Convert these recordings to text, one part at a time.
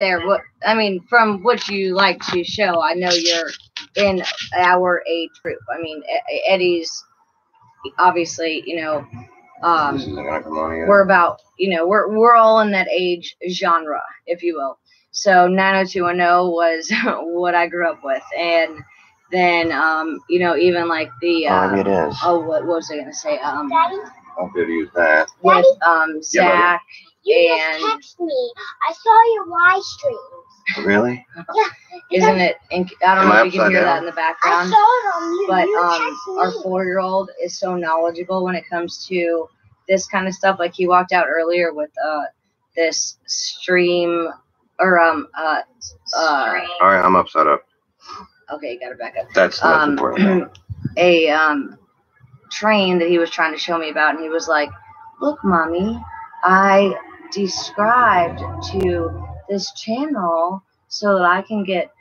there. What I mean, from what you like to show, I know you're in our age group. I mean, Eddie's obviously, This isn't gonna come on yet. we're about, we're all in that age genre, if you will. So 90210 was what I grew up with, and then even like the maybe it is. what was I gonna say? I'll go to use that. With Zach You and just text me. I saw your live streams. Really? Yeah. isn't it? I don't Am know I if you can upside hear that down? in the I background. saw it on you. But You texted our me. 4-year-old is so knowledgeable when it comes to this kind of stuff. Like he walked out earlier with this stream or All right, I'm upside up. okay, you gotta back up. That's the most important. A train that he was trying to show me about, and he was like, "Look, mommy, I described to this channel so that I can get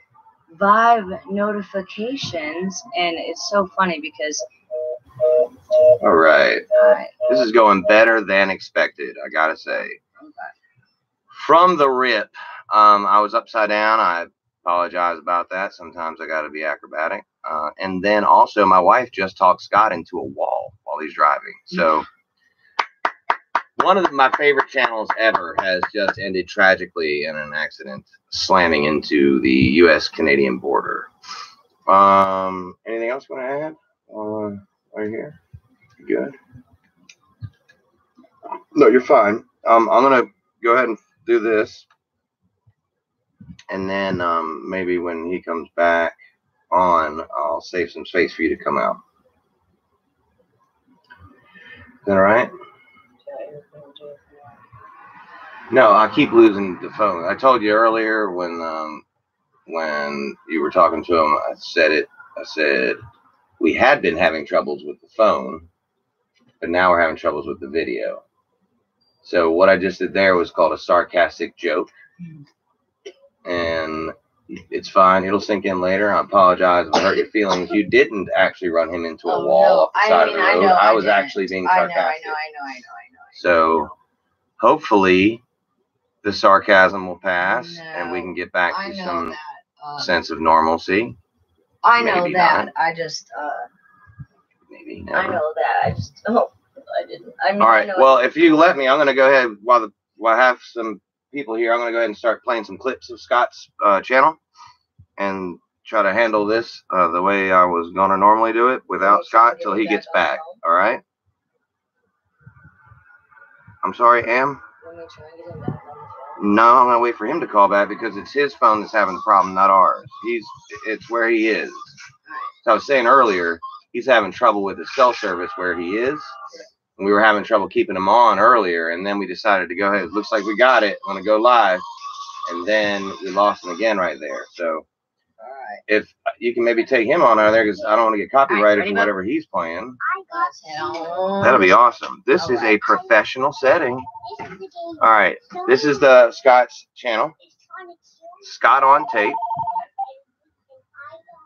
Vive notifications," and it's so funny because All right. This is going better than expected, I gotta say. From the rip, I was upside down. I apologize about that. Sometimes I gotta be acrobatic. And then also my wife just talked Scott into a wall while he's driving. So one of my favorite channels ever has just ended tragically in an accident, slamming into the U.S.-Canadian border. Anything else you want to add? Right here. You good? No, you're fine. I'm gonna go ahead and do this, and then maybe when he comes back on, I'll save some space for you to come out. Is that all right? No, I keep losing the phone. I told you earlier when you were talking to him, I said we had been having troubles with the phone, but now we're having troubles with the video. So what I just did there was called a sarcastic joke, and it's fine. It'll sink in later. I apologize if I hurt your feelings. You didn't actually run him into a wall off the side of the road. I was actually being sarcastic. I know. So hopefully the sarcasm will pass and we can get back to some sense of normalcy. I know that. I just maybe never. I know that. I just I didn't. I mean, all right. Well, if you let me, I'm going to go ahead while I have some people here. I'm going to go ahead and start playing some clips of Scott's channel and try to handle this the way I was going to normally do it without Scott till he gets back. All right. I'm sorry, Am. No, I'm going to wait for him to call back because it's his phone that's having the problem, not ours. It's where he is. So I was saying earlier, he's having trouble with his cell service where he is. And we were having trouble keeping him on earlier, and then we decided to go ahead. It looks like we got it. I'm going to go live. And then we lost him again right there. So if you can maybe take him on out of there, because I don't want to get copyrighted for whatever he's playing. That'll be awesome. This is a professional setting. All right. This is the Scott's channel. Scott on tape.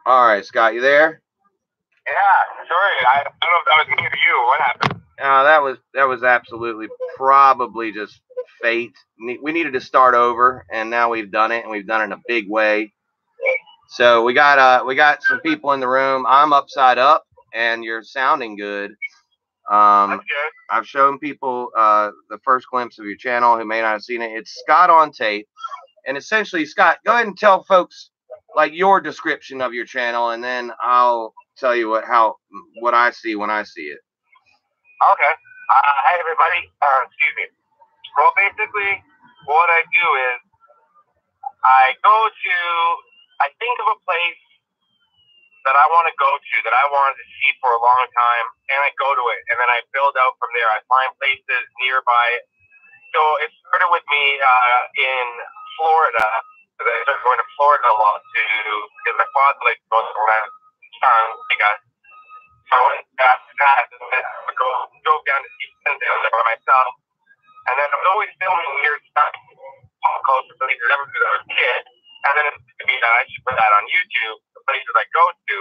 All right, Scott, you there? Yeah, sorry. I don't know if that was me or you. What happened? That was absolutely probably just fate. We needed to start over, and now we've done it, and we've done it in a big way. So we got some people in the room. I'm upside up, and you're sounding good. That's good. I've shown people the first glimpse of your channel who may not have seen it. It's Scott on tape, and essentially, Scott, go ahead and tell folks like your description of your channel, and then I'll tell you what I see when I see it. Okay. Hey everybody. Excuse me. Well, basically, what I do is I think of a place that I want to go to, that I wanted to see for a long time, and I go to it, and then I build out from there. I find places nearby. So it started with me in Florida. I started going to Florida a lot because my father liked to go around town. So after that, I drove down to see Glendale by myself, and then I was always filming weird stuff, pop culture places ever since I was a kid. And then it seemed to me that I should put that on YouTube, the places I go to,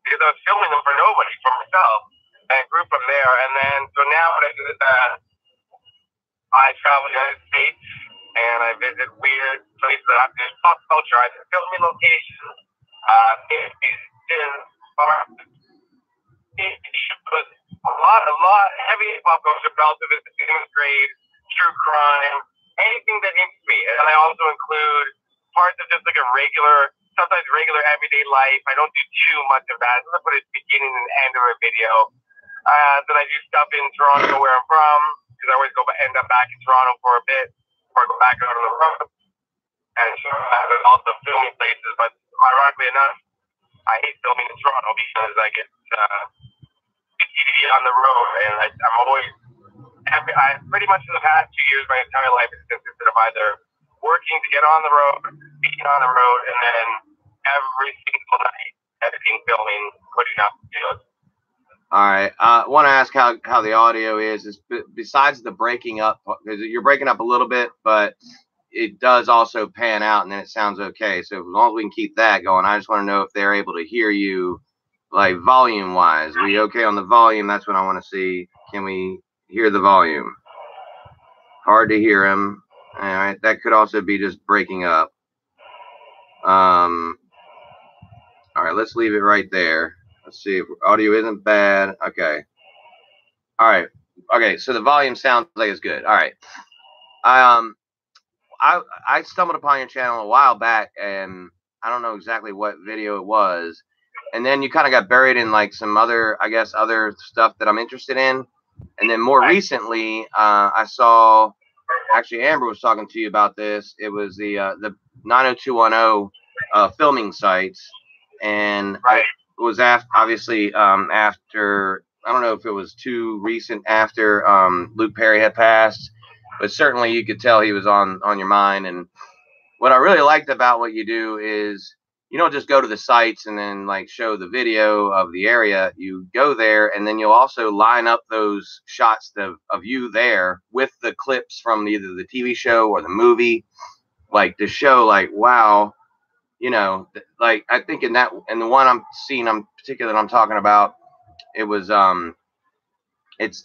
because I was filming them for nobody, for myself, and I grew from there. And then so now I travel the United States and I visit weird places that there's pop culture. I filming locations. A lot heavy pop culture, but also the famous grade, true crime, anything that interests me. And I also include parts of just like a regular, sometimes regular everyday life. I don't do too much of that. I put it beginning and end of a video. Then I do stuff in Toronto where I'm from, because I always end up back in Toronto for a bit, before I go back out on the road. And so I also filming places, but ironically enough, I hate filming in Toronto because I get TV on the road, and I'm always happy. I pretty much in the past 2 years, my entire life has consisted of either working to get on the road, being on the road, and then every single night editing, filming, putting up videos. All right. I want to ask how the audio is besides the breaking up, because you're breaking up a little bit, but it does also pan out and then it sounds okay. So as long as we can keep that going, I just want to know if they're able to hear you, like volume wise. Are we okay on the volume? That's what I want to see. Can we hear the volume? Hard to hear him. All right. That could also be just breaking up. All right. Let's leave it right there. Let's see if audio isn't bad. Okay. All right. Okay. So the volume sounds like it's good. All right. I stumbled upon your channel a while back, and I don't know exactly what video it was. And then you kind of got buried in like some other, I guess, other stuff that I'm interested in. And then more recently, I saw, actually Amber was talking to you about this. It was the 90210 filming sites, and it was obviously after, I don't know if it was too recent after Luke Perry had passed, but certainly you could tell he was on your mind. And what I really liked about what you do is you don't just go to the sites and then like show the video of the area. You go there, and then you'll also line up those shots of you there with the clips from either the TV show or the movie, like to show like, wow, you know, like I think in the one I'm seeing, particular that I'm talking about, it was it's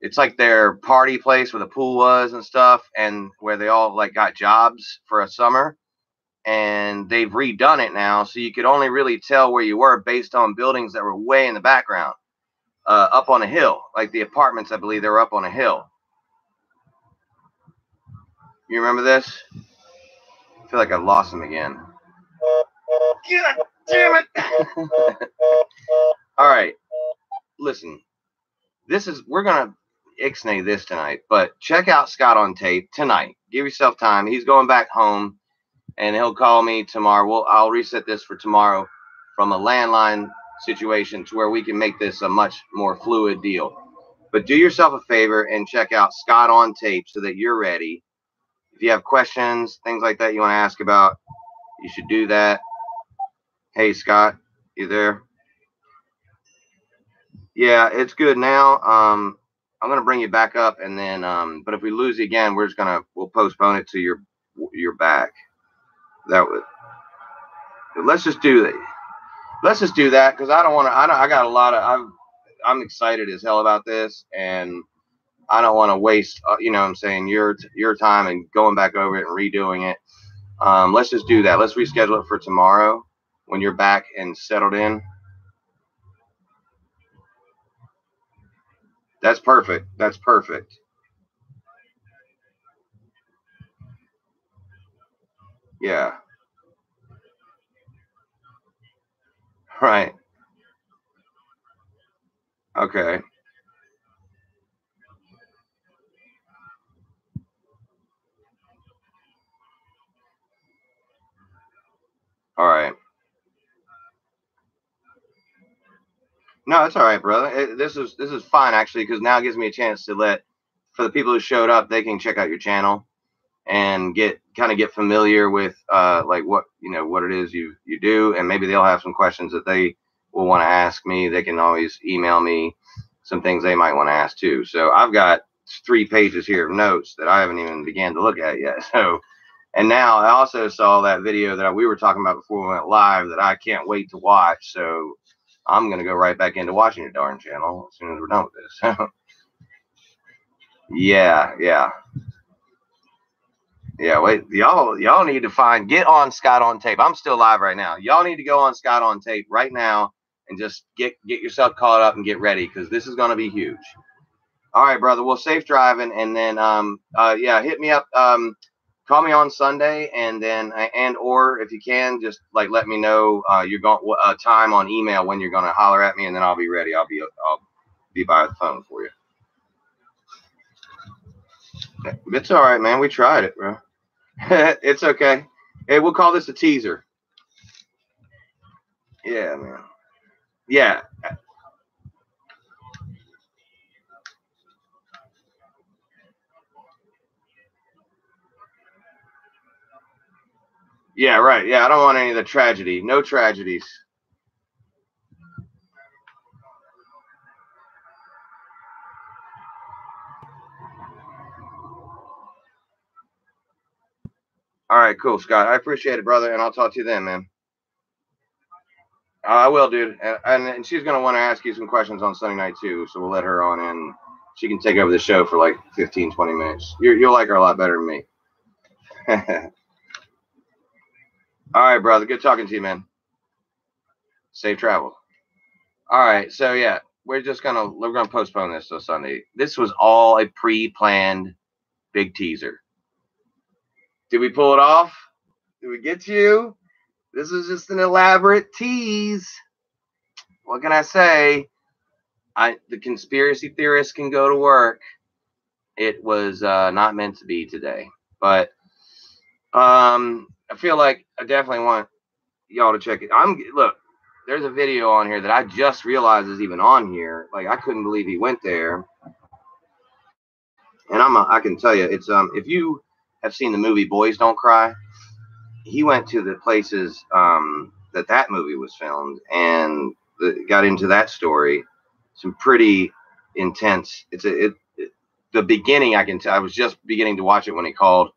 it's like their party place where the pool was and stuff, and where they all like got jobs for a summer, and they've redone it now, so you could only really tell where you were based on buildings that were way in the background, up on a hill, like the apartments. I believe they were up on a hill. You remember this? I feel like I've lost him again. God damn it! All right, listen. We're gonna ixnay this tonight, but check out Scott on Tape tonight. Give yourself time. He's going back home, and he'll call me tomorrow. I'll reset this for tomorrow from a landline situation to where we can make this a much more fluid deal. But do yourself a favor and check out Scott on Tape so that you're ready. If you have questions, things like that you want to ask about, you should do that. Hey, Scott, you there? Yeah, it's good now. I'm gonna bring you back up, and then but if we lose you again, we'll postpone it to your back. That would, let's just do that. Let's just do that, because I don't want to. I got a lot of. I'm excited as hell about this, and I don't want to waste. You know what I'm saying, your time and going back over it and redoing it. Let's just do that. Let's reschedule it for tomorrow when you're back and settled in. That's perfect. That's perfect. Yeah. Right. Okay. All right. No, it's all right, brother. This is fine actually, because now it gives me a chance to for the people who showed up, they can check out your channel and get familiar with like what it is you do, and maybe they'll have some questions that they will want to ask me. They can always email me some things they might want to ask too. So I've got 3 pages here of notes that I haven't even began to look at yet. So, and now I also saw that video that we were talking about before we went live that I can't wait to watch. So I'm going to go right back into watching your darn channel as soon as we're done with this. Yeah. Yeah, wait, y'all need to get on Scott on Tape. I'm still live right now. Y'all need to go on Scott on Tape right now and just get yourself caught up and get ready, because this is going to be huge. All right, brother. Well, safe driving, and then yeah, hit me up. Call me on Sunday, and then or if you can, just like let me know you're going time on email when you're going to holler at me, and then I'll be ready. I'll be by the phone for you. It's all right, man. We tried it, bro. It's okay. Hey, we'll call this a teaser. Yeah, man. Yeah. Yeah, right. Yeah, I don't want any of the tragedy. No tragedies. All right, cool, Scott. I appreciate it, brother, and I'll talk to you then, man. I will, dude. And she's going to want to ask you some questions on Sunday night, too, so we'll let her on in. She can take over the show for like 15, 20 minutes. You'll like her a lot better than me. All right, brother. Good talking to you, man. Safe travel. All right, so yeah, we're gonna postpone this till Sunday. This was all a pre-planned big teaser. Did we pull it off? Did we get you? This was just an elaborate tease. What can I say? The conspiracy theorists can go to work. It was not meant to be today, but I feel like I definitely want y'all to check it. Look, there's a video on here that I just realized is even on here. Like, I couldn't believe he went there. And I can tell you, it's if you have seen the movie Boys Don't Cry, he went to the places that movie was filmed and got into that story. Some pretty intense. The beginning, I can tell. I was just beginning to watch it when he called.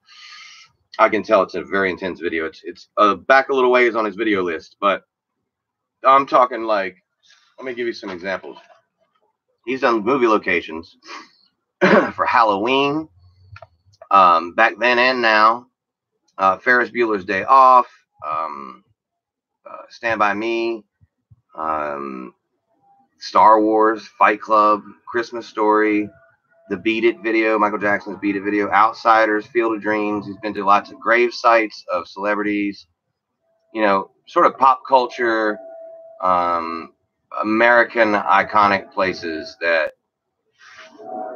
I can tell it's a very intense video. It's back a little ways on his video list, but I'm talking like, let me give you some examples. He's done movie locations for Halloween, back then and now. Ferris Bueller's Day Off, Stand By Me, Star Wars, Fight Club, Christmas Story, the Beat It video, Michael Jackson's Beat It video, Outsiders, Field of Dreams. He's been to lots of grave sites of celebrities, sort of pop culture, American iconic places that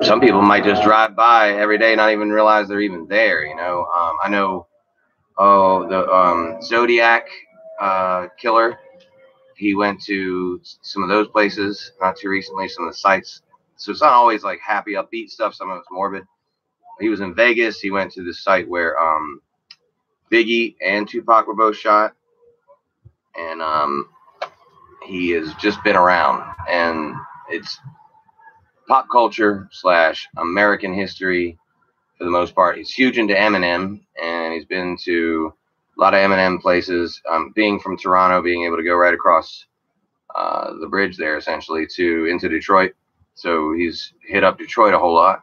some people might just drive by every day, not even realize they're even there. I know, the Zodiac killer. He went to some of those places not too recently, some of the sites. So it's not always like happy, upbeat stuff. Some of it's morbid. He was in Vegas. He went to the site where Biggie and Tupac were both shot. And he has just been around. And it's pop culture / American history for the most part. He's huge into Eminem, and he's been to a lot of Eminem places. Being from Toronto, being able to go right across the bridge there, essentially, into Detroit. So he's hit up Detroit a whole lot.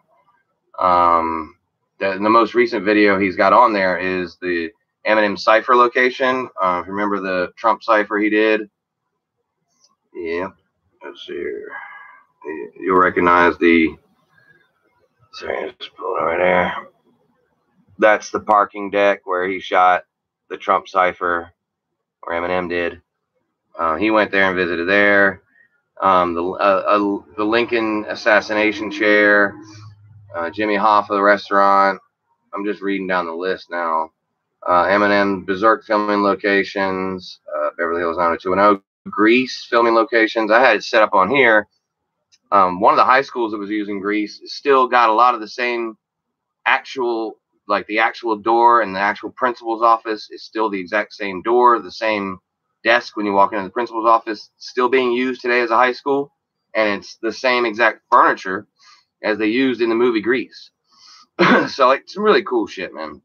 The most recent video he's got on there is the Eminem Cypher location. Remember the Trump Cypher he did? Yeah. Let's see here. You'll recognize the... Sorry, just pull it right there. That's the parking deck where he shot the Trump Cypher, where Eminem did. He went there and visited there. The Lincoln assassination chair, Jimmy Hoffa, the restaurant. I'm just reading down the list now. Eminem Berserk filming locations, Beverly Hills 90210, Grease filming locations. I had it set up on here. One of the high schools that was using Grease still got a lot of the same actual, like the actual door and the actual principal's office is still the exact same door, the same desk when you walk into the principal's office, still being used today as a high school. And it's the same exact furniture as they used in the movie Grease. So like some really cool shit, man.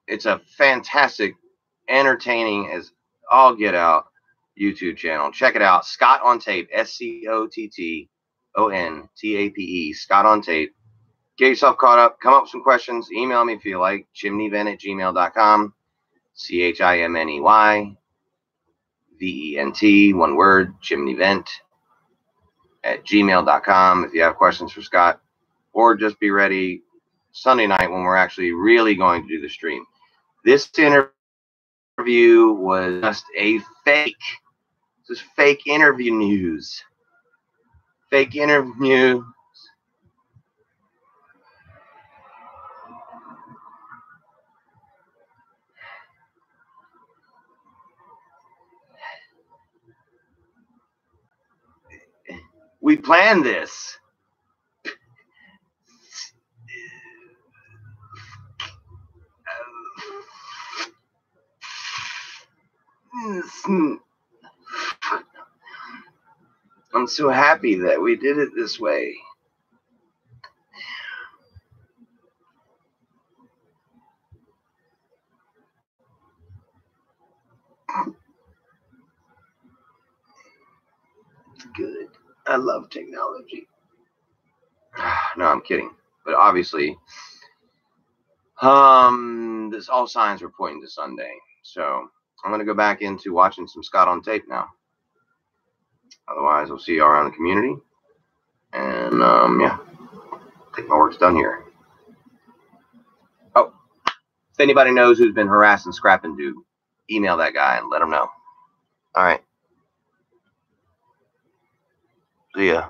It's a fantastic, entertaining as all get out YouTube channel. Check it out. Scott on Tape, SCOTTONTAPE, Scott on Tape. Get yourself caught up. Come up with some questions. Email me if you like. chimneyvent@gmail.com. CHIMNEYVENT, one word, chimneyvent@gmail.com if you have questions for Scott. Or just be ready Sunday night when we're actually really going to do the stream. This interview was just a fake. This is fake interview news. Fake interview. We planned this. I'm so happy that we did it this way. It's good. I love technology. No, I'm kidding. But obviously, this all signs were pointing to Sunday. So I'm going to go back into watching some Scott on tape now. Otherwise, we'll see you around the community. And, yeah, I think my work's done here. Oh, if anybody knows who's been harassing Scrapping Dude, email that guy and let him know. All right. See ya.